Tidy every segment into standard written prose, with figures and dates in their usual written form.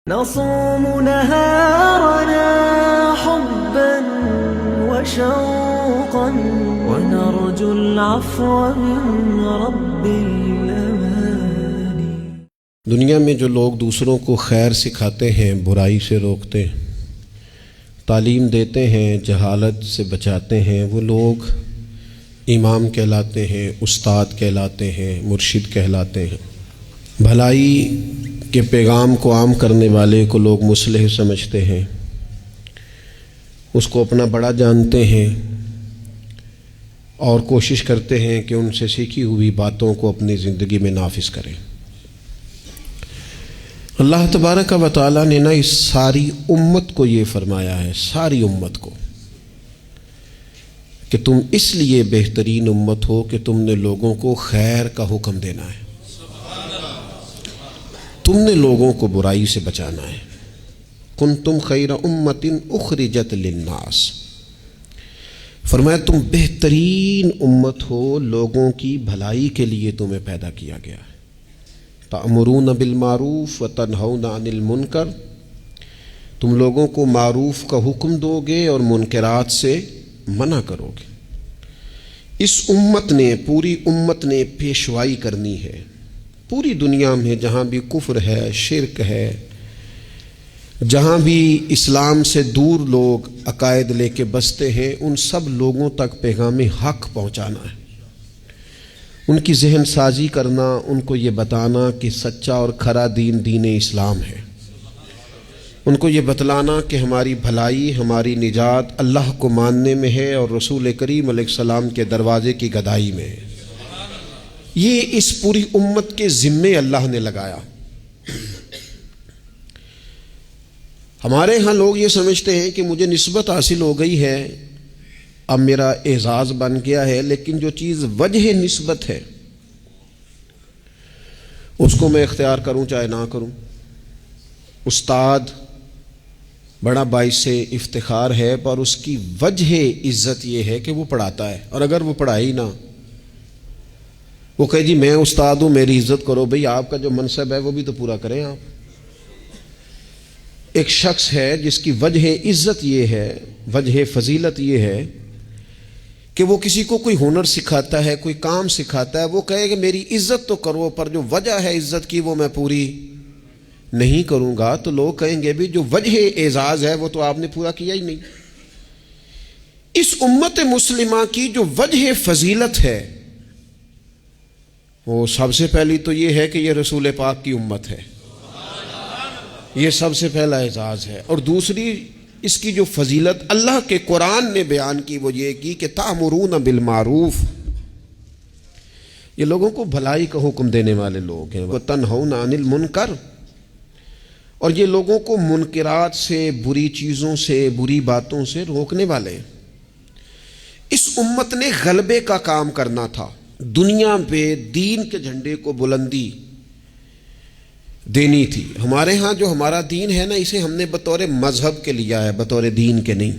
نصوم نهارنا حبا وشوقا ونرجو العفو من رب الأماني۔ دنیا میں جو لوگ دوسروں کو خیر سکھاتے ہیں، برائی سے روکتے ہیں، تعلیم دیتے ہیں، جہالت سے بچاتے ہیں، وہ لوگ امام کہلاتے ہیں، استاد کہلاتے ہیں، مرشد کہلاتے ہیں۔ بھلائی کے پیغام کو عام کرنے والے کو لوگ مصلح سمجھتے ہیں، اس کو اپنا بڑا جانتے ہیں اور کوشش کرتے ہیں کہ ان سے سیکھی ہوئی باتوں کو اپنی زندگی میں نافذ کریں۔ اللہ تبارک و تعالیٰ نے اس ساری امت کو یہ فرمایا ہے، ساری امت کو، کہ تم اس لیے بہترین امت ہو کہ تم نے لوگوں کو خیر کا حکم دینا ہے، تم نے لوگوں کو برائی سے بچانا ہے۔ کنتم خیر امت اخرجت للناس، فرمایا تم بہترین امت ہو، لوگوں کی بھلائی کے لیے تمہیں پیدا کیا گیا ہے۔ تأمرون بالمعروف وتنہون عن المنکر، تم لوگوں کو معروف کا حکم دو گے اور منکرات سے منع کرو گے۔ اس امت نے، پوری امت نے پیشوائی کرنی ہے پوری دنیا میں، جہاں بھی کفر ہے، شرک ہے، جہاں بھی اسلام سے دور لوگ عقائد لے کے بستے ہیں، ان سب لوگوں تک پیغام حق پہنچانا ہے، ان کی ذہن سازی کرنا، ان کو یہ بتانا کہ سچا اور کھرا دین دین اسلام ہے، ان کو یہ بتلانا کہ ہماری بھلائی، ہماری نجات اللہ کو ماننے میں ہے اور رسول کریم علیہ السلام کے دروازے کی گدائی میں ہے۔ یہ اس پوری امت کے ذمے اللہ نے لگایا۔ ہمارے ہاں لوگ یہ سمجھتے ہیں کہ مجھے نسبت حاصل ہو گئی ہے، اب میرا اعزاز بن گیا ہے، لیکن جو چیز وجہ نسبت ہے اس کو میں اختیار کروں چاہے نہ کروں۔ استاد بڑا باعث افتخار ہے، پر اس کی وجہ عزت یہ ہے کہ وہ پڑھاتا ہے، اور اگر وہ پڑھائے نہ، وہ کہے جی میں استاد ہوں میری عزت کرو، بھئی آپ کا جو منصب ہے وہ بھی تو پورا کریں آپ۔ ایک شخص ہے جس کی وجہ عزت یہ ہے، وجہ فضیلت یہ ہے کہ وہ کسی کو کوئی ہنر سکھاتا ہے، کوئی کام سکھاتا ہے، وہ کہے کہ میری عزت تو کرو، پر جو وجہ ہے عزت کی وہ میں پوری نہیں کروں گا، تو لوگ کہیں گے بھی جو وجہ اعزاز ہے وہ تو آپ نے پورا کیا ہی نہیں۔ اس امت مسلمہ کی جو وجہ فضیلت ہے وہ سب سے پہلی تو یہ ہے کہ یہ رسول پاک کی امت ہے، یہ سب سے پہلا اعزاز ہے۔ اور دوسری اس کی جو فضیلت اللہ کے قرآن نے بیان کی وہ یہ کی کہ تأمرون بالمعروف، یہ لوگوں کو بھلائی کا حکم دینے والے لوگ ہیں، وتنہون عن المنکر، اور یہ لوگوں کو منکرات سے، بری چیزوں سے، بری باتوں سے روکنے والے ہیں۔ اس امت نے غلبے کا کام کرنا تھا، دنیا پہ دین کے جھنڈے کو بلندی دینی تھی۔ ہمارے ہاں جو ہمارا دین ہے نا، اسے ہم نے بطور مذہب کے لیا ہے، بطور دین کے نہیں۔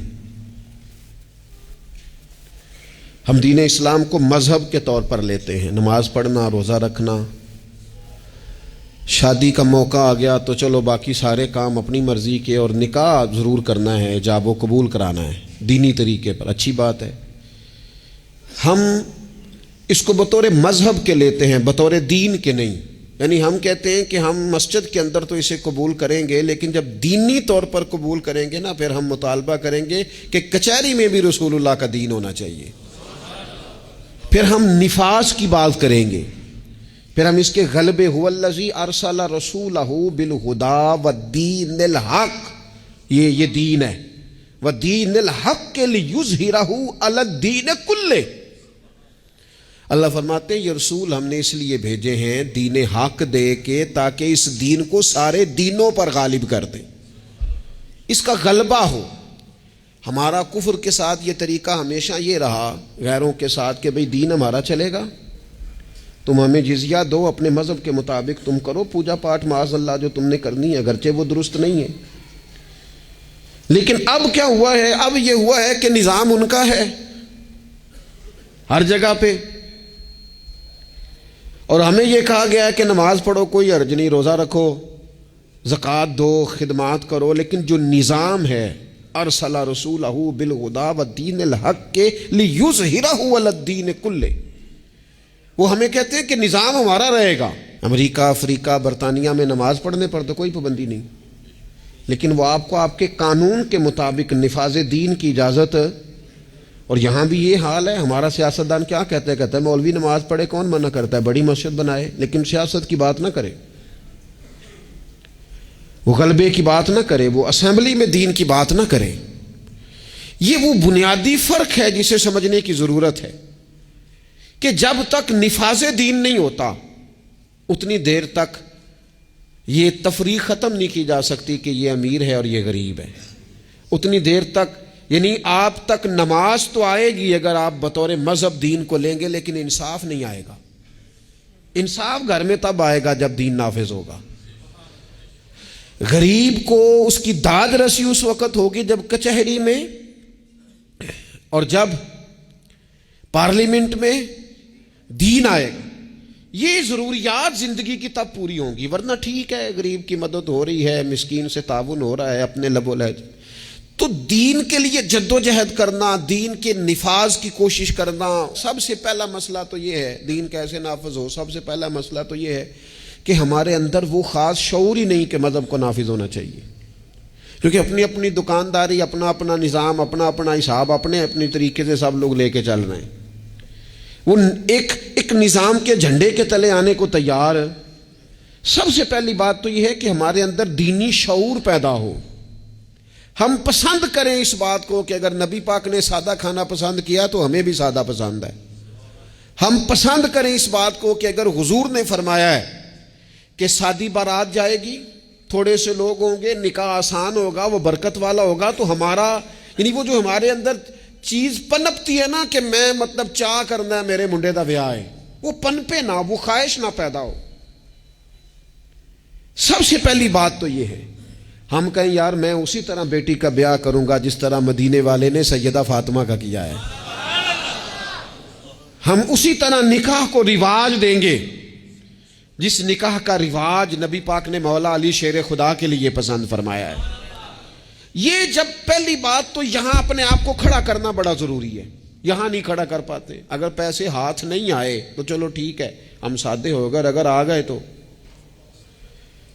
ہم دین اسلام کو مذہب کے طور پر لیتے ہیں، نماز پڑھنا، روزہ رکھنا، شادی کا موقع آ گیا تو چلو باقی سارے کام اپنی مرضی کے، اور نکاح ضرور کرنا ہے، ایجاب و قبول کرانا ہے دینی طریقے پر، اچھی بات ہے۔ ہم اس کو بطور مذہب کے لیتے ہیں، بطور دین کے نہیں۔ یعنی ہم کہتے ہیں کہ ہم مسجد کے اندر تو اسے قبول کریں گے، لیکن جب دینی طور پر قبول کریں گے نا، پھر ہم مطالبہ کریں گے کہ کچہری میں بھی رسول اللہ کا دین ہونا چاہیے۔ پھر ہم نفاذ کی بات کریں گے، پھر ہم اس کے غلبے، هو الذی ارسل رسولہ بالہدی والدین الحق، یہ دین ہے، والدین الحق لیظہرہ علی الدین کلہ۔ اللہ فرماتے ہیں یہ رسول ہم نے اس لیے بھیجے ہیں دین حق دے کے، تاکہ اس دین کو سارے دینوں پر غالب کر دیں، اس کا غلبہ ہو۔ ہمارا کفر کے ساتھ یہ طریقہ ہمیشہ یہ رہا، غیروں کے ساتھ، کہ بھئی دین ہمارا چلے گا، تم ہمیں جزیہ دو، اپنے مذہب کے مطابق تم کرو پوجا پاٹ، معاذ اللہ جو تم نے کرنی ہے، اگرچہ وہ درست نہیں ہے۔ لیکن اب کیا ہوا ہے؟ اب یہ ہوا ہے کہ نظام ان کا ہے ہر جگہ پہ، اور ہمیں یہ کہا گیا ہے کہ نماز پڑھو کوئی حرج نہیں، روزہ رکھو زکوٰۃ دو، خدمات کرو، لیکن جو نظام ہے ارسل رسولہ بالہدی والدین الحق کے لیظہرہ علی الدین کلہ، وہ ہمیں کہتے ہیں کہ نظام ہمارا رہے گا۔ امریکہ، افریقہ، برطانیہ میں نماز پڑھنے پر تو کوئی پابندی نہیں، لیکن وہ آپ کو آپ کے قانون کے مطابق نفاذ دین کی اجازت، اور یہاں بھی یہ حال ہے۔ ہمارا سیاستدان کیا کہتا ہے مولوی نماز پڑھے، کون منع کرتا ہے؟ بڑی مسجد بنائے، لیکن سیاست کی بات نہ کرے، وہ غلبے کی بات نہ کرے، وہ اسمبلی میں دین کی بات نہ کرے۔ یہ وہ بنیادی فرق ہے جسے سمجھنے کی ضرورت ہے کہ جب تک نفاذ دین نہیں ہوتا اتنی دیر تک یہ تفریق ختم نہیں کی جا سکتی کہ یہ امیر ہے اور یہ غریب ہے۔ اتنی دیر تک یعنی آپ تک نماز تو آئے گی اگر آپ بطور مذہب دین کو لیں گے، لیکن انصاف نہیں آئے گا۔ انصاف گھر میں تب آئے گا جب دین نافذ ہوگا۔ غریب کو اس کی داد رسی اس وقت ہوگی جب کچہری میں اور جب پارلیمنٹ میں دین آئے گا۔ یہ ضروریات زندگی کی تب پوری ہوں گی، ورنہ ٹھیک ہے غریب کی مدد ہو رہی ہے، مسکین سے تعاون ہو رہا ہے اپنے لب و لہج، تو دین کے لیے جد و جہد کرنا، دین کے نفاذ کی کوشش کرنا، سب سے پہلا مسئلہ تو یہ ہے دین کیسے نافذ ہو۔ سب سے پہلا مسئلہ تو یہ ہے کہ ہمارے اندر وہ خاص شعور ہی نہیں کہ مذہب کو نافذ ہونا چاہیے، کیونکہ اپنی اپنی دکانداری، اپنا اپنا نظام، اپنا اپنا حساب، اپنے اپنے طریقے سے سب لوگ لے کے چل رہے ہیں۔ وہ ایک نظام کے جھنڈے کے تلے آنے کو تیار۔ سب سے پہلی بات تو یہ ہے کہ ہمارے اندر دینی شعور پیدا ہو، ہم پسند کریں اس بات کو کہ اگر نبی پاک نے سادہ کھانا پسند کیا تو ہمیں بھی سادہ پسند ہے۔ ہم پسند کریں اس بات کو کہ اگر حضور نے فرمایا ہے کہ سادی بارات جائے گی، تھوڑے سے لوگ ہوں گے، نکاح آسان ہوگا، وہ برکت والا ہوگا، تو ہمارا یعنی وہ جو ہمارے اندر چیز پنپتی ہے نا کہ میں مطلب چاہ کرنا ہے میرے منڈے دا بیاہ ہے، وہ پنپے نہ، وہ خواہش نہ پیدا ہو۔ سب سے پہلی بات تو یہ ہے ہم کہیں یار میں اسی طرح بیٹی کا بیاہ کروں گا جس طرح مدینے والے نے سیدہ فاطمہ کا کیا ہے، ہم اسی طرح نکاح کو رواج دیں گے جس نکاح کا رواج نبی پاک نے مولا علی شیر خدا کے لیے پسند فرمایا ہے۔ یہ جب پہلی بات تو یہاں اپنے آپ کو کھڑا کرنا بڑا ضروری ہے، یہاں نہیں کھڑا کر پاتے۔ اگر پیسے ہاتھ نہیں آئے تو چلو ٹھیک ہے ہم سادے ہو گئے، اگر آ گئے تو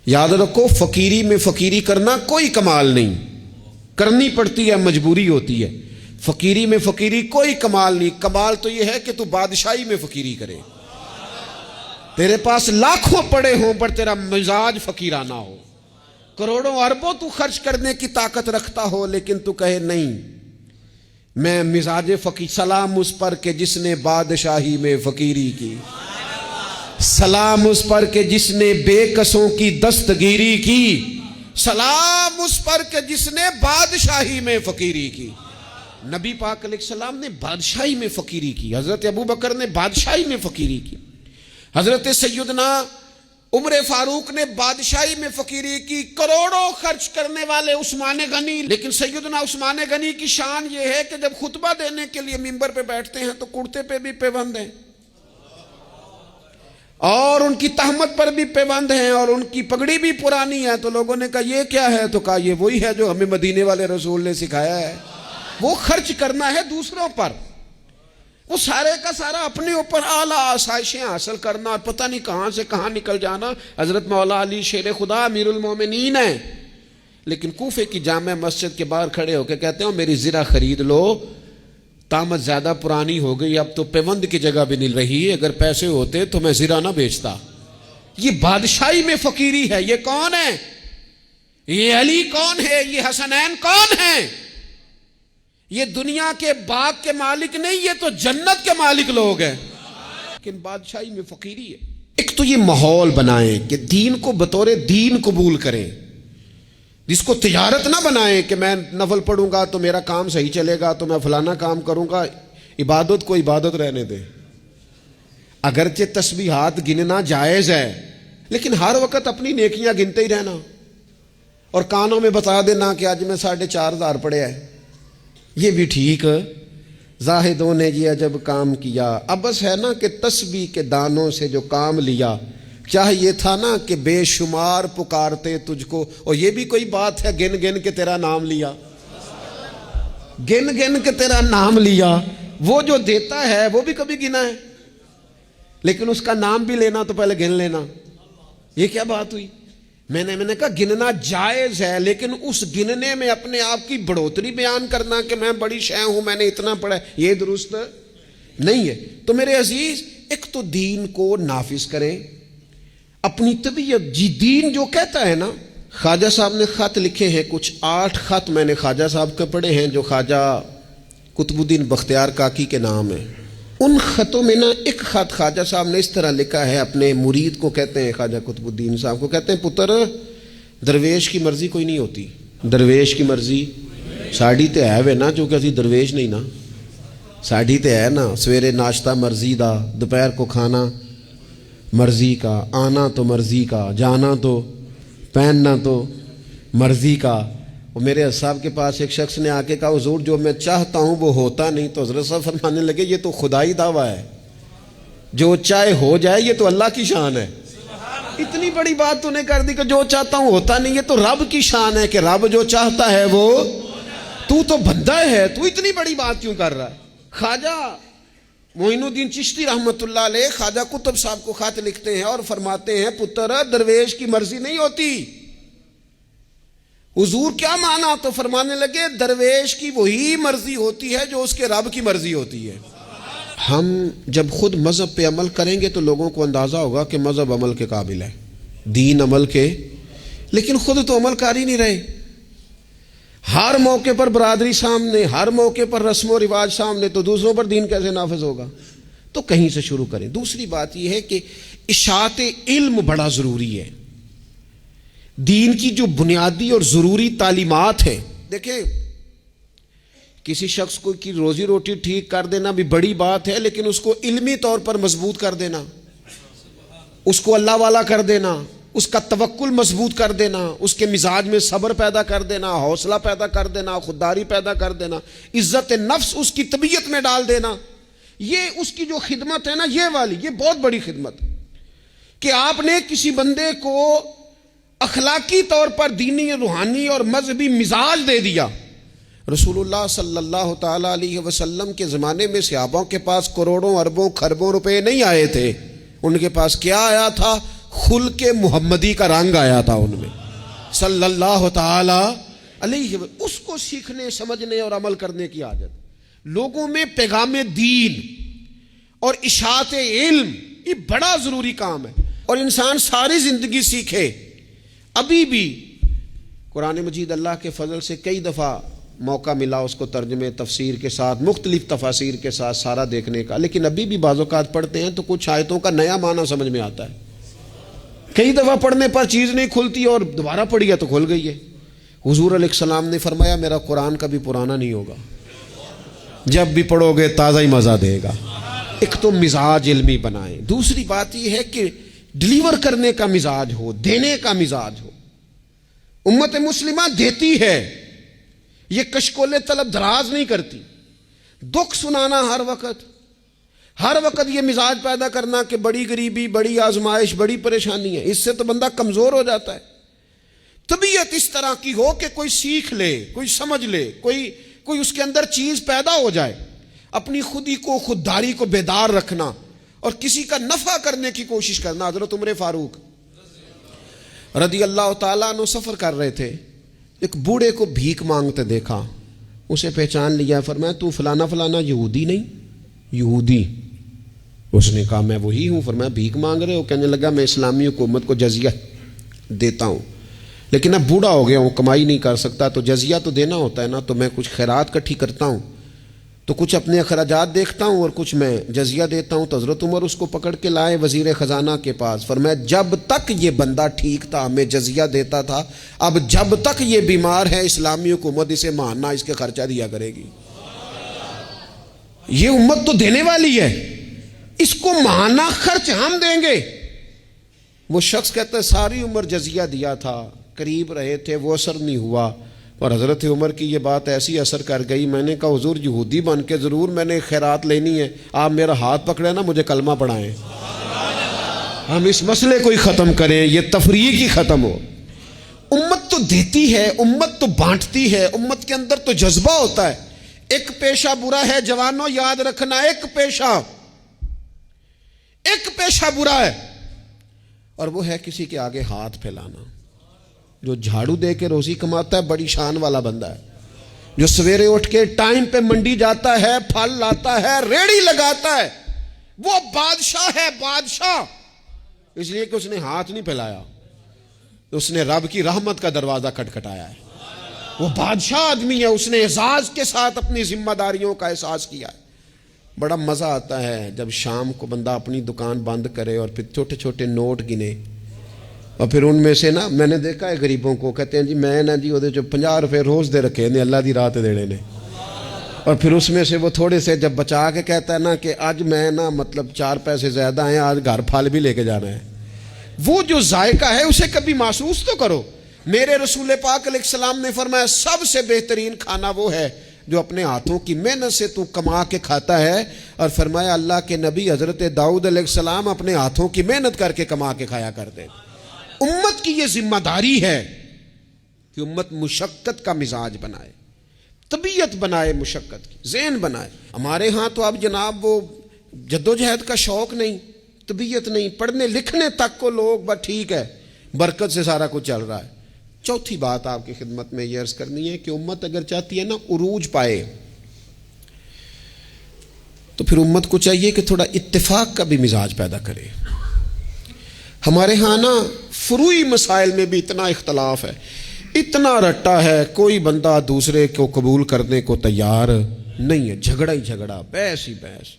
یاد رکھو فقیری میں فقیری کرنا کوئی کمال نہیں، کرنی پڑتی ہے، مجبوری ہوتی ہے۔ فقیری میں فقیری کوئی کمال نہیں، کمال تو یہ ہے کہ تو بادشاہی میں فقیری کرے، تیرے پاس لاکھوں پڑے ہوں پر تیرا مزاج فقیرانہ ہو، کروڑوں اربوں تو خرچ کرنے کی طاقت رکھتا ہو لیکن تو کہے نہیں میں مزاج فقیر۔ سلام اس پر کہ جس نے بادشاہی میں فقیری کی، سلام اس پر کہ جس نے بے کسوں کی دستگیری کی، سلام اس پر کہ جس نے بادشاہی میں فقیری کی۔ نبی پاک علیہ السلام نے بادشاہی میں فقیری کی، حضرت ابو بکر نے بادشاہی میں فقیری کی، حضرت سیدنا عمر فاروق نے بادشاہی میں فقیری کی، کروڑوں خرچ کرنے والے عثمان غنی، لیکن سیدنا عثمان غنی کی شان یہ ہے کہ جب خطبہ دینے کے لیے منبر پہ بیٹھتے ہیں تو کرتے پہ بھی پیوند ہیں اور ان کی تہمت پر بھی پیوند ہیں اور ان کی پگڑی بھی پرانی ہے۔ تو لوگوں نے کہا یہ کیا ہے؟ تو کہا یہ وہی ہے جو ہمیں مدینے والے رسول نے سکھایا ہے، وہ خرچ کرنا ہے دوسروں پر، وہ سارے کا سارا اپنے اوپر اعلیٰ آسائشیں حاصل کرنا اور پتہ نہیں کہاں سے کہاں نکل جانا۔ حضرت مولا علی شیر خدا امیر المومنین ہیں، لیکن کوفے کی جامع مسجد کے باہر کھڑے ہو کے کہتے ہیں میری زرہ خرید لو، تامت زیادہ پرانی ہو گئی، اب تو پیوند کی جگہ بھی نہیں رہی، اگر پیسے ہوتے تو میں زرہ نہ بیچتا۔ یہ بادشاہی میں فقیری ہے۔ یہ کون ہے؟ یہ علی کون ہے؟ یہ حسنین کون ہے؟ یہ دنیا کے باغ کے مالک نہیں، یہ تو جنت کے مالک لوگ ہیں، لیکن بادشاہی میں فقیری ہے۔ ایک تو یہ ماحول بنائیں کہ دین کو بطور دین قبول کریں، جس کو تجارت نہ بنائیں کہ میں نفل پڑھوں گا تو میرا کام صحیح چلے گا تو میں فلانا کام کروں گا۔ عبادت کو عبادت رہنے دیں، اگرچہ تسبیحات گننا جائز ہے لیکن ہر وقت اپنی نیکیاں گنتے ہی رہنا اور کانوں میں بتا دینا کہ آج میں 4,500 پڑھے ہیں، یہ بھی ٹھیک۔ زاہدوں نے یہ عجب کام کیا، اب بس ہے نا کہ تسبیح کے دانوں سے جو کام لیا، چاہیے تھا نا کہ بے شمار پکارتے تجھ کو. اور یہ بھی کوئی بات ہے گن گن کے تیرا نام لیا؟ گن گن کے تیرا نام لیا. وہ جو دیتا ہے وہ بھی کبھی گنا ہے، لیکن اس کا نام بھی لینا تو پہلے گن لینا. یہ کیا بات ہوئی؟ میں نے کہا گننا جائز ہے، لیکن اس گننے میں اپنے آپ کی بڑھوتری بیان کرنا کہ میں بڑی شے ہوں، میں نے اتنا پڑھا، یہ درست نہیں ہے. تو میرے عزیز، ایک تو دین کو نافذ کریں، اپنی طبیعت جی دین جو کہتا ہے نا. خواجہ صاحب نے خط لکھے ہیں کچھ 8 خط میں نے خواجہ صاحب کے پڑھے ہیں جو خواجہ قطب الدین بختیار کاکی کے نام ہے. ان خطوں میں نا ایک خط خواجہ صاحب نے اس طرح لکھا ہے اپنے مرید کو، کہتے ہیں خواجہ قطب الدین صاحب کو، کہتے ہیں پتر درویش کی مرضی کوئی نہیں ہوتی. درویش کی مرضی ساڑی تے ہے وے نا، چونکہ اسی درویش نہیں نا، ساڑی تے ہے نا. سویرے ناشتہ مرضی دا، دوپہر کو کھانا مرضی کا، آنا تو مرضی کا، جانا تو، پہننا تو مرضی کا. اور میرے صاحب کے پاس ایک شخص نے آ کے کہا حضور جو میں چاہتا ہوں وہ ہوتا نہیں. تو حضرت صاحب فرمانے لگے یہ تو خدائی دعویٰ ہے، جو چاہے ہو جائے یہ تو اللہ کی شان ہے. اتنی بڑی بات تو نے کر دی کہ جو چاہتا ہوں ہوتا نہیں، یہ تو رب کی شان ہے کہ رب جو چاہتا ہے وہ، تو بندہ ہے، تو اتنی بڑی بات کیوں کر رہا ہے. خواجہ معین الدین چشتی رحمۃ اللہ علیہ خواجہ قطب صاحب کو خط لکھتے ہیں اور فرماتے ہیں پتر درویش کی مرضی نہیں ہوتی. حضور کیا مانا؟ تو فرمانے لگے درویش کی وہی مرضی ہوتی ہے جو اس کے رب کی مرضی ہوتی ہے. ہم جب خود مذہب پہ عمل کریں گے تو لوگوں کو اندازہ ہوگا کہ مذہب عمل کے قابل ہے، دین عمل کے، لیکن خود تو عمل کر ہی نہیں رہے. ہر موقع پر برادری سامنے، ہر موقع پر رسم و رواج سامنے، تو دوسروں پر دین کیسے نافذ ہوگا؟ تو کہیں سے شروع کریں. دوسری بات یہ ہے کہ اشاعت علم بڑا ضروری ہے. دین کی جو بنیادی اور ضروری تعلیمات ہیں، دیکھیں کسی شخص کو کی روزی روٹی ٹھیک کر دینا بھی بڑی بات ہے، لیکن اس کو علمی طور پر مضبوط کر دینا، اس کو اللہ والا کر دینا، اس کا توکل مضبوط کر دینا، اس کے مزاج میں صبر پیدا کر دینا، حوصلہ پیدا کر دینا، خودداری پیدا کر دینا، عزت نفس اس کی طبیعت میں ڈال دینا، یہ اس کی جو خدمت ہے نا، یہ والی، یہ بہت بڑی خدمت کہ آپ نے کسی بندے کو اخلاقی طور پر دینی، روحانی اور مذہبی مزاج دے دیا. رسول اللہ صلی اللہ تعالی علیہ وسلم کے زمانے میں صحابوں کے پاس کروڑوں اربوں خربوں روپے نہیں آئے تھے. ان کے پاس کیا آیا تھا؟ خلق محمدی کا رنگ آیا تھا ان میں صلی اللہ تعالی علیہ وسلم. اس کو سیکھنے، سمجھنے اور عمل کرنے کی عادت. لوگوں میں پیغام دین اور اشاعت علم یہ بڑا ضروری کام ہے، اور انسان ساری زندگی سیکھے. ابھی بھی قرآن مجید اللہ کے فضل سے کئی دفعہ موقع ملا اس کو ترجمے تفسیر کے ساتھ، مختلف تفاسیر کے ساتھ سارا دیکھنے کا، لیکن ابھی بھی بعض اوقات پڑھتے ہیں تو کچھ آیتوں کا نیا معنی سمجھ میں آتا ہے. کئی دفعہ پڑھنے پر چیز نہیں کھلتی اور دوبارہ پڑھی ہے تو کھل گئی ہے. حضور علیہ السلام نے فرمایا میرا قرآن کبھی پرانا نہیں ہوگا، جب بھی پڑھو گے تازہ ہی مزہ دے گا. ایک تو مزاج علمی بنائیں. دوسری بات یہ ہے کہ ڈلیور کرنے کا مزاج ہو، دینے کا مزاج ہو. امت مسلمہ دیتی ہے، یہ کشکول طلب دراز نہیں کرتی. دکھ سنانا ہر وقت یہ مزاج پیدا کرنا کہ بڑی غریبی، بڑی آزمائش، بڑی پریشانی ہے، اس سے تو بندہ کمزور ہو جاتا ہے. طبیعت اس طرح کی ہو کہ کوئی سیکھ لے، کوئی سمجھ لے، کوئی اس کے اندر چیز پیدا ہو جائے. اپنی خودی کو، خودداری کو بیدار رکھنا اور کسی کا نفع کرنے کی کوشش کرنا. حضرت عمر فاروق رضی اللہ تعالیٰ عنہ سفر کر رہے تھے، ایک بوڑھے کو بھیک مانگتے دیکھا، اسے پہچان لیا، فرمایا تو فلانا فلانا یہودی نہیں؟ یہودی. اس نے کہا میں وہی ہوں. فرمایا بھیک مانگ رہے ہو؟ کہنے لگا میں اسلامی حکومت کو جزیہ دیتا ہوں، لیکن اب بوڑھا ہو گیا ہوں، کمائی نہیں کر سکتا، تو جزیہ تو دینا ہوتا ہے نا، تو میں کچھ خیرات کٹھی کرتا ہوں، تو کچھ اپنے اخراجات دیکھتا ہوں اور کچھ میں جزیہ دیتا ہوں. تو حضرت عمر اس کو پکڑ کے لائے وزیر خزانہ کے پاس. فرمایا جب تک یہ بندہ ٹھیک تھا ہمیں جزیہ دیتا تھا، اب جب تک یہ بیمار ہے اسلامی حکومت اسے ماہانہ اس کے خرچہ دیا کرے گی. یہ امت تو دینے والی ہے، اس کو ماہانہ خرچ ہم دیں گے. وہ شخص کہتا ہے ساری عمر جزیہ دیا تھا، قریب رہے تھے، وہ اثر نہیں ہوا. اور حضرت عمر کی یہ بات ایسی اثر کر گئی، میں نے کہا حضور یہودی بن کے ضرور میں نے خیرات لینی ہے، آپ میرا ہاتھ پکڑے نا، مجھے کلمہ پڑھائیں. ہم اس مسئلے کو ہی ختم کریں, یہ تفریق ہی ختم ہو. امت تو دیتی ہے, امت تو بانٹتی ہے, امت کے اندر تو جذبہ ہوتا ہے. ایک پیشہ برا ہے جوانوں, یاد رکھنا, ایک پیشہ برا ہے, اور وہ ہے کسی کے آگے ہاتھ پھیلانا. جو جھاڑو دے کے روزی کماتا ہے بڑی شان والا بندہ ہے. جو سویرے اٹھ کے ٹائم پہ منڈی جاتا ہے, پھل لاتا ہے, ریڑھی لگاتا ہے, وہ بادشاہ ہے, بادشاہ. اس لیے کہ اس نے ہاتھ نہیں پھیلایا, اس نے رب کی رحمت کا دروازہ کھٹکھٹایا ہے. وہ بادشاہ آدمی ہے, اس نے اعزاز کے ساتھ اپنی ذمہ داریوں کا احساس کیا ہے. بڑا مزہ آتا ہے جب شام کو بندہ اپنی دکان بند کرے اور پھر چھوٹے چھوٹے نوٹ گنے, اور پھر ان میں سے نا, میں نے دیکھا ہے غریبوں کو, کہتے ہیں جی میں نا جی وہ 50 روپے روز دے رکھے نے اللہ دی راہ تے دینے نے, اور پھر اس میں سے وہ تھوڑے سے جب بچا کے کہتا ہے نا کہ آج میں نا مطلب 4 پیسے زیادہ ہیں, آج گھر پھل بھی لے کے جانا ہے. وہ جو ذائقہ ہے اسے کبھی محسوس تو کرو. میرے رسول پاک علیہ السلام نے فرمایا سب سے بہترین کھانا وہ ہے جو اپنے ہاتھوں کی محنت سے تو کما کے کھاتا ہے. اور فرمایا اللہ کے نبی حضرت داؤد علیہ السلام اپنے ہاتھوں کی محنت کر کے کما کے کھایا کرتے. امت کی یہ ذمہ داری ہے کہ امت مشقت کا مزاج بنائے, طبیعت بنائے, مشقت کی ذہن بنائے. ہمارے ہاں تو اب جناب وہ جدوجہد کا شوق نہیں, طبیعت نہیں, پڑھنے لکھنے تک کو لوگ بس ٹھیک ہے, برکت سے سارا کچھ چل رہا ہے. چوتھی بات آپ کی خدمت میں یہ عرض کرنی ہے کہ امت اگر چاہتی ہے نا عروج پائے, تو پھر امت کو چاہیے کہ تھوڑا اتفاق کا بھی مزاج پیدا کرے. ہمارے ہاں نا فروعی مسائل میں بھی اتنا اختلاف ہے, اتنا رٹا ہے, کوئی بندہ دوسرے کو قبول کرنے کو تیار نہیں ہے. جھگڑا ہی جھگڑا, بحث ہی بحث.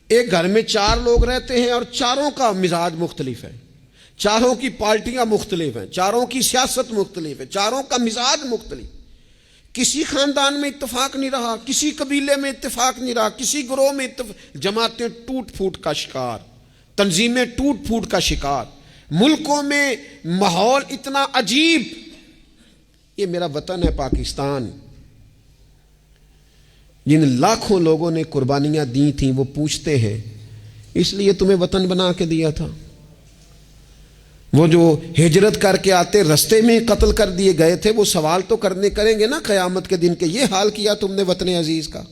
ایک گھر میں 4 لوگ رہتے ہیں اور چاروں کا مزاج مختلف ہے, چاروں کی پارٹیاں مختلف ہیں, چاروں کی سیاست مختلف ہے, چاروں کا مزاج مختلف. کسی خاندان میں اتفاق نہیں رہا, کسی قبیلے میں اتفاق نہیں رہا, کسی گروہ میں جماعتیں ٹوٹ پھوٹ کا شکار, تنظیمیں ٹوٹ پھوٹ کا شکار, ملکوں میں ماحول اتنا عجیب. یہ میرا وطن ہے پاکستان, جن لاکھوں لوگوں نے قربانیاں دی تھیں وہ پوچھتے ہیں اس لیے تمہیں وطن بنا کے دیا تھا. وہ جو ہجرت کر کے آتے رستے میں قتل کر دیے گئے تھے, وہ سوال تو کریں گے نا قیامت کے دن کہ یہ حال کیا تم نے وطن عزیز کا,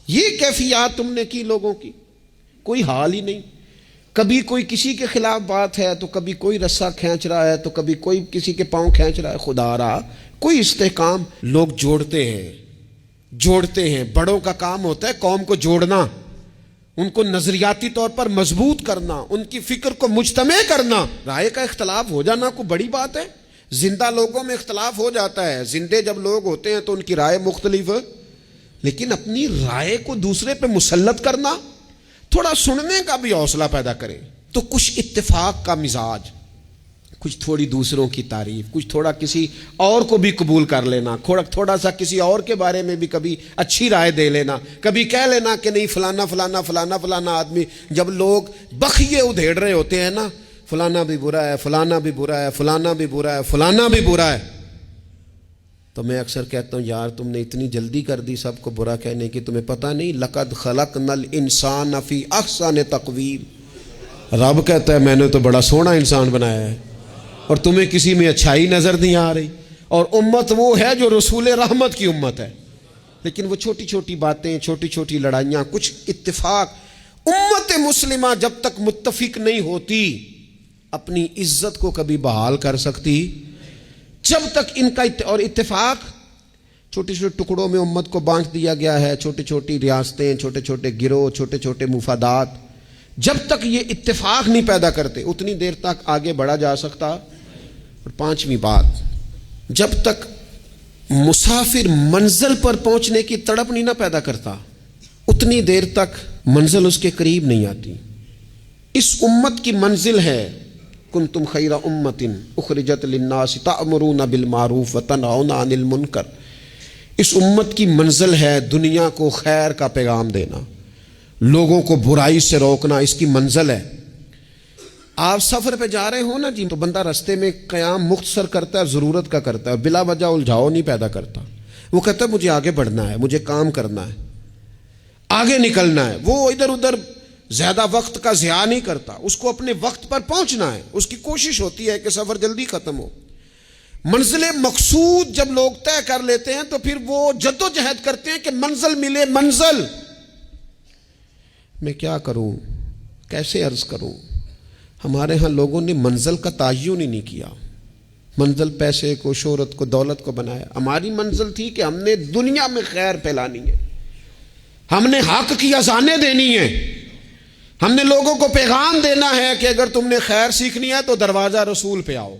یہ کیفیات تم نے کی لوگوں کی. کوئی حال ہی نہیں. کبھی کوئی کسی کے خلاف بات ہے تو کبھی کوئی رسہ کھینچ رہا ہے تو کبھی کوئی کسی کے پاؤں کھینچ رہا ہے. خدا رہا کوئی استحکام. لوگ جوڑتے ہیں. بڑوں کا کام ہوتا ہے قوم کو جوڑنا, ان کو نظریاتی طور پر مضبوط کرنا, ان کی فکر کو مجتمع کرنا. رائے کا اختلاف ہو جانا کوئی بڑی بات ہے؟ زندہ لوگوں میں اختلاف ہو جاتا ہے, زندے جب لوگ ہوتے ہیں تو ان کی رائے مختلف ہے, لیکن اپنی رائے کو دوسرے پہ مسلط کرنا, تھوڑا سننے کا بھی حوصلہ پیدا کرے. تو کچھ اتفاق کا مزاج, کچھ تھوڑی دوسروں کی تعریف, کچھ تھوڑا کسی اور کو بھی قبول کر لینا, تھوڑا سا کسی اور کے بارے میں بھی کبھی اچھی رائے دے لینا, کبھی کہہ لینا کہ نہیں فلانا فلانا فلانا فلانا آدمی. جب لوگ بخیے ادھیڑ رہے ہوتے ہیں نا, فلانا بھی برا ہے, فلانا بھی برا ہے, فلانا بھی برا ہے, فلانا بھی برا ہے, تو میں اکثر کہتا ہوں یار تم نے اتنی جلدی کر دی سب کو برا کہنے کی, تمہیں پتہ نہیں لقد خلقنا الانسان فی احسن تقویم. رب کہتا ہے میں نے تو بڑا سونا انسان بنایا ہے اور تمہیں کسی میں اچھائی نظر نہیں آ رہی. اور امت وہ ہے جو رسول رحمت کی امت ہے, لیکن وہ چھوٹی چھوٹی باتیں, چھوٹی چھوٹی لڑائیاں, کچھ اتفاق. امت مسلمہ جب تک متفق نہیں ہوتی اپنی عزت کو کبھی بحال کر سکتی, جب تک ان کا اور اتفاق. چھوٹے چھوٹے ٹکڑوں میں امت کو بانٹ دیا گیا ہے, چھوٹی چھوٹی ریاستیں, چھوٹے چھوٹے گروہ, چھوٹے چھوٹے مفادات. جب تک یہ اتفاق نہیں پیدا کرتے اتنی دیر تک آگے بڑھا جا سکتا. اور 5ویں بات, جب تک مسافر منزل پر پہنچنے کی تڑپ نہیں نہ پیدا کرتا اتنی دیر تک منزل اس کے قریب نہیں آتی. اس امت کی منزل ہے کنتم خیر امت اخرجت للناس تأمرون بالمعروف وتنہون عن المنکر. اس امت کی منزل ہے دنیا کو خیر کا پیغام دینا, لوگوں کو برائی سے روکنا, اس کی منزل ہے. آپ سفر پہ جا رہے ہو نا جی, تو بندہ رستے میں قیام مختصر کرتا ہے, ضرورت کا کرتا ہے, بلا وجہ الجھاؤ نہیں پیدا کرتا. وہ کہتا ہے مجھے آگے بڑھنا ہے, مجھے کام کرنا ہے, آگے نکلنا ہے. وہ ادھر ادھر زیادہ وقت کا ضیاع نہیں کرتا، اس کو اپنے وقت پر پہنچنا ہے، اس کی کوشش ہوتی ہے کہ سفر جلدی ختم ہو۔ منزل مقصود جب لوگ طے کر لیتے ہیں تو پھر وہ جد و جہد کرتے ہیں کہ منزل ملے، منزل۔ میں کیا کروں، کیسے عرض کروں، ہمارے ہاں لوگوں نے منزل کا تعین ہی نہیں کیا، منزل پیسے کو، شہرت کو، دولت کو بنایا۔ ہماری منزل تھی کہ ہم نے دنیا میں خیر پھیلانی ہے، ہم نے حق کی اذانیں دینی ہیں، ہم نے لوگوں کو پیغام دینا ہے کہ اگر تم نے خیر سیکھنی ہے تو دروازہ رسول پہ آؤ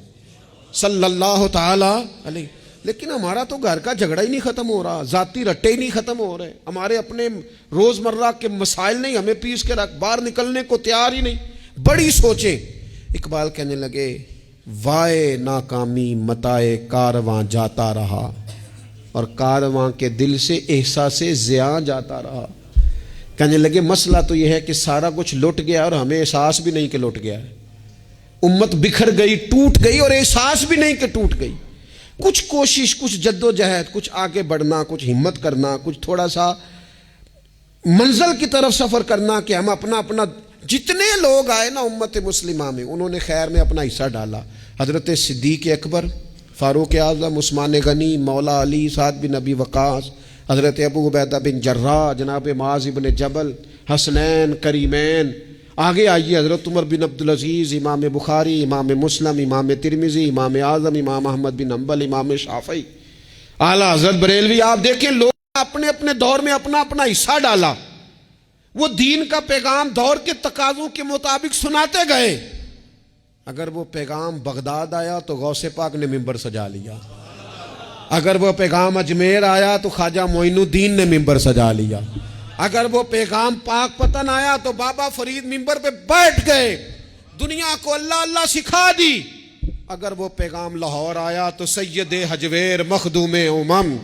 صلی اللہ تعالی علیہ۔ لیکن ہمارا تو گھر کا جھگڑا ہی نہیں ختم ہو رہا، ذاتی رٹے ہی نہیں ختم ہو رہے، ہمارے اپنے روزمرہ کے مسائل نہیں ہمیں پیس کے رکھ، باہر نکلنے کو تیار ہی نہیں، بڑی سوچیں۔ اقبال کہنے لگے وائے ناکامی متائے کارواں جاتا رہا، اور کارواں کے دل سے احساس زیاں جاتا رہا۔ کہنے لگے مسئلہ تو یہ ہے کہ سارا کچھ لٹ گیا اور ہمیں احساس بھی نہیں کہ لٹ گیا ہے، امت بکھر گئی، ٹوٹ گئی، اور احساس بھی نہیں کہ ٹوٹ گئی۔ کچھ کوشش، کچھ جد و جہد، کچھ آگے بڑھنا، کچھ ہمت کرنا، کچھ تھوڑا سا منزل کی طرف سفر کرنا کہ ہم اپنا جتنے لوگ آئے نا امت مسلمہ میں انہوں نے خیر میں اپنا حصہ ڈالا۔ حضرت صدیق اکبر، فاروق اعظم، عثمان غنی، مولا علی، سعد بن ابی وقاص، حضرت ابو عبیدہ بن جراح، جناب معاذ بن جبل، حسنین، کریمین، آگے آئیے حضرت عمر بن عبدالعزیز، امام بخاری، امام مسلم، امام ترمذی، امام اعظم، امام احمد بن حنبل، امام شافعی، اعلیٰ حضرت بریلوی۔ آپ دیکھیں لوگ اپنے اپنے دور میں اپنا حصہ ڈالا، وہ دین کا پیغام دور کے تقاضوں کے مطابق سناتے گئے۔ اگر وہ پیغام بغداد آیا تو غوث پاک نے ممبر سجا لیا، اگر وہ پیغام اجمیر آیا تو خواجہ معین الدین نے ممبر سجا لیا، اگر وہ پیغام پاک پتن آیا تو بابا فرید ممبر پہ بیٹھ گئے، دنیا کو اللہ اللہ سکھا دی۔ اگر وہ پیغام لاہور آیا تو سید حجویر مخدوم امم،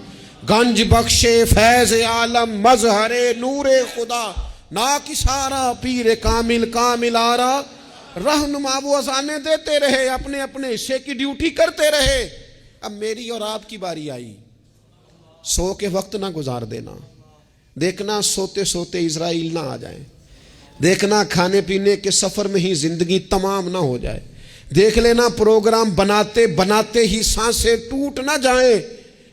گنج بخش فیض عالم، مظہر نور خدا، ناکسارا پیر کامل کامل آرا، رہنما وہ اذانیں دیتے رہے، اپنے اپنے حصے کی ڈیوٹی کرتے رہے۔ اب میری اور آپ کی باری آئی، سو کے وقت نہ گزار دینا، دیکھنا سوتے سوتے اسرائیل نہ آ جائیں، دیکھنا کھانے پینے کے سفر میں ہی زندگی تمام نہ ہو جائے، دیکھ لینا پروگرام بناتے بناتے ہی سانسیں ٹوٹ نہ جائیں۔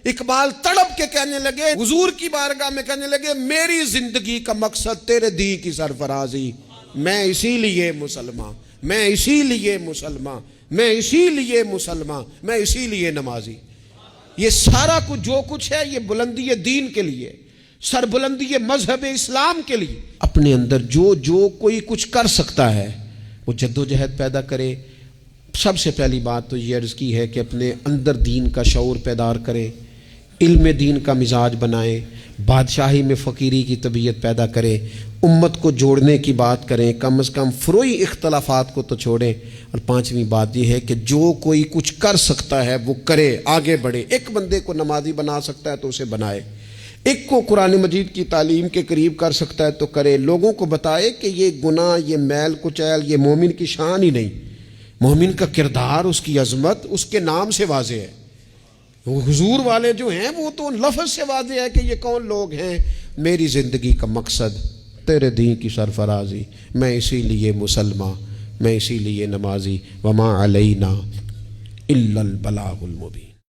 اقبال تڑپ کے کہنے لگے، حضور کی بارگاہ میں کہنے لگے میری زندگی کا مقصد تیرے دین کی سرفرازی، میں اسی لیے مسلمان، میں اسی لیے مسلمان، میں اسی لیے مسلمان، میں اسی لیے نمازی۔ یہ سارا کچھ جو کچھ ہے یہ بلندی دین کے لیے، سر بلندی مذہب اسلام کے لیے۔ اپنے اندر جو کوئی کچھ کر سکتا ہے وہ جد و جہد پیدا کرے۔ سب سے پہلی بات تو یہ عرض کی ہے کہ اپنے اندر دین کا شعور پیدار کریں، علم دین کا مزاج بنائیں، بادشاہی میں فقیری کی طبیعت پیدا کریں، امت کو جوڑنے کی بات کریں، کم از کم فروعی اختلافات کو تو چھوڑیں۔ اور پانچویں بات یہ ہے کہ جو کوئی کچھ کر سکتا ہے وہ کرے، آگے بڑھے۔ ایک بندے کو نمازی بنا سکتا ہے تو اسے بنائے، ایک کو قرآن مجید کی تعلیم کے قریب کر سکتا ہے تو کرے، لوگوں کو بتائے کہ یہ گناہ، یہ میل کچیل، یہ مومن کی شان ہی نہیں، مومن کا کردار، اس کی عظمت اس کے نام سے واضح ہے۔ وہ حضور والے جو ہیں وہ تو لفظ سے واضح ہے کہ یہ کون لوگ ہیں۔ میری زندگی کا مقصد تیرے دین کی سرفرازی، میں اسی لیے مسلمان، میں اسی لیے نمازی، وما علینا الا البلاغ المبین۔